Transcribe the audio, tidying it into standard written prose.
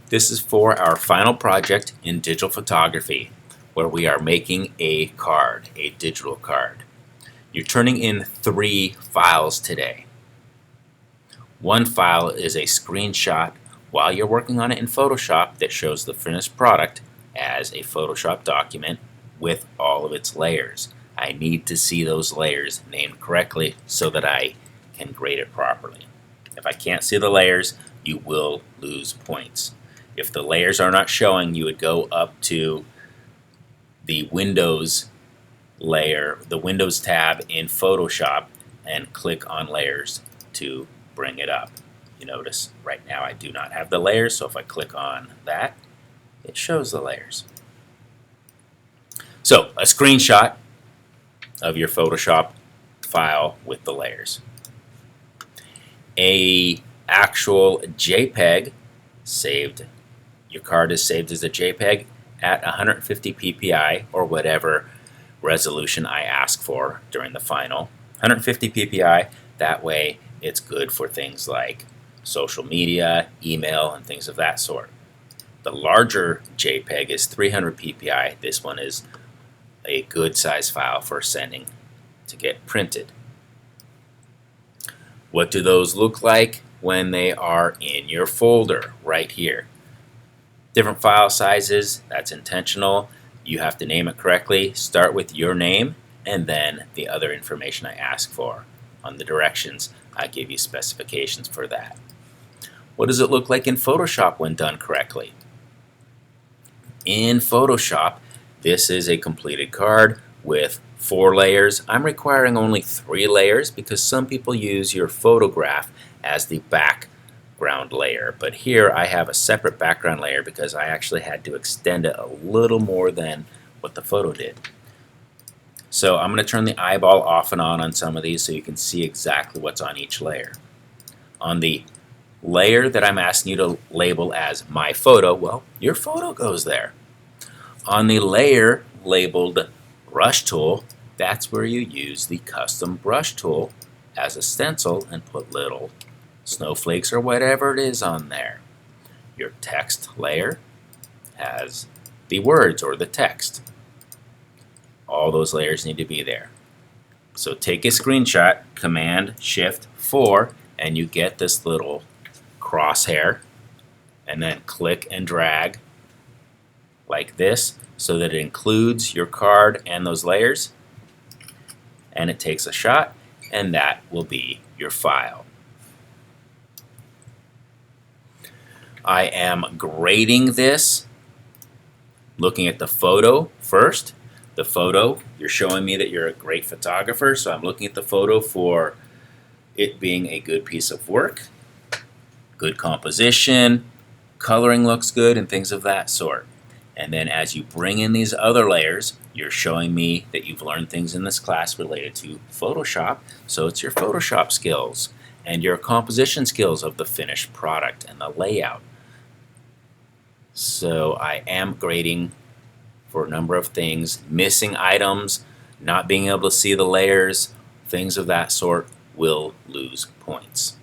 This is for our final project in digital photography, where we are making a card, a digital card. You're turning in 3 files today. One file is a screenshot while you're working on it in Photoshop that shows the finished product as a Photoshop document with all of its layers. I need to see those layers named correctly so that I can grade it properly. If I can't see the layers, you will lose points. If the layers are not showing, you would go up to the Windows layer, the Windows tab in Photoshop, and click on layers to bring it up. You notice right now I do not have the layers, so if I click on that, it shows the layers. So a screenshot of your Photoshop file with the layers. A actual JPEG saved. Your card is saved as a JPEG at 150 ppi or whatever resolution I ask for during the final. 150 ppi, that way it's good for things like social media, email, and things of that sort. The larger JPEG is 300 ppi. This one is a good size file for sending to get printed. What do those look like when they are in your folder right here? Different file sizes, that's intentional. You have to name it correctly. Start with your name and then the other information I ask for. On the directions, I give you specifications for that. What does it look like in Photoshop when done correctly? In Photoshop, this is a completed card with 4 layers. I'm requiring only 3 layers because some people use your photograph as the background layer. But here I have a separate background layer because I actually had to extend it a little more than what the photo did. So I'm going to turn the eyeball off and on some of these so you can see exactly what's on each layer. On the layer that I'm asking you to label as my photo, well, your photo goes there. On the layer labeled brush tool, that's where you use the custom brush tool as a stencil and put little snowflakes or whatever it is on there. Your text layer has the words or the text. All those layers need to be there. So take a screenshot, Command-Shift-4, and you get this little crosshair, and then click and drag like this so that it includes your card and those layers, and it takes a shot, and that will be your file. I am grading this looking at the photo first. The photo, you're showing me that you're a great photographer, so I'm looking at the photo for it being a good piece of work, good composition, coloring looks good, and things of that sort. And then as you bring in these other layers, you're showing me that you've learned things in this class related to Photoshop, so it's your Photoshop skills and your composition skills of the finished product and the layout. So I am grading for a number of things. Missing items, not being able to see the layers, things of that sort will lose points.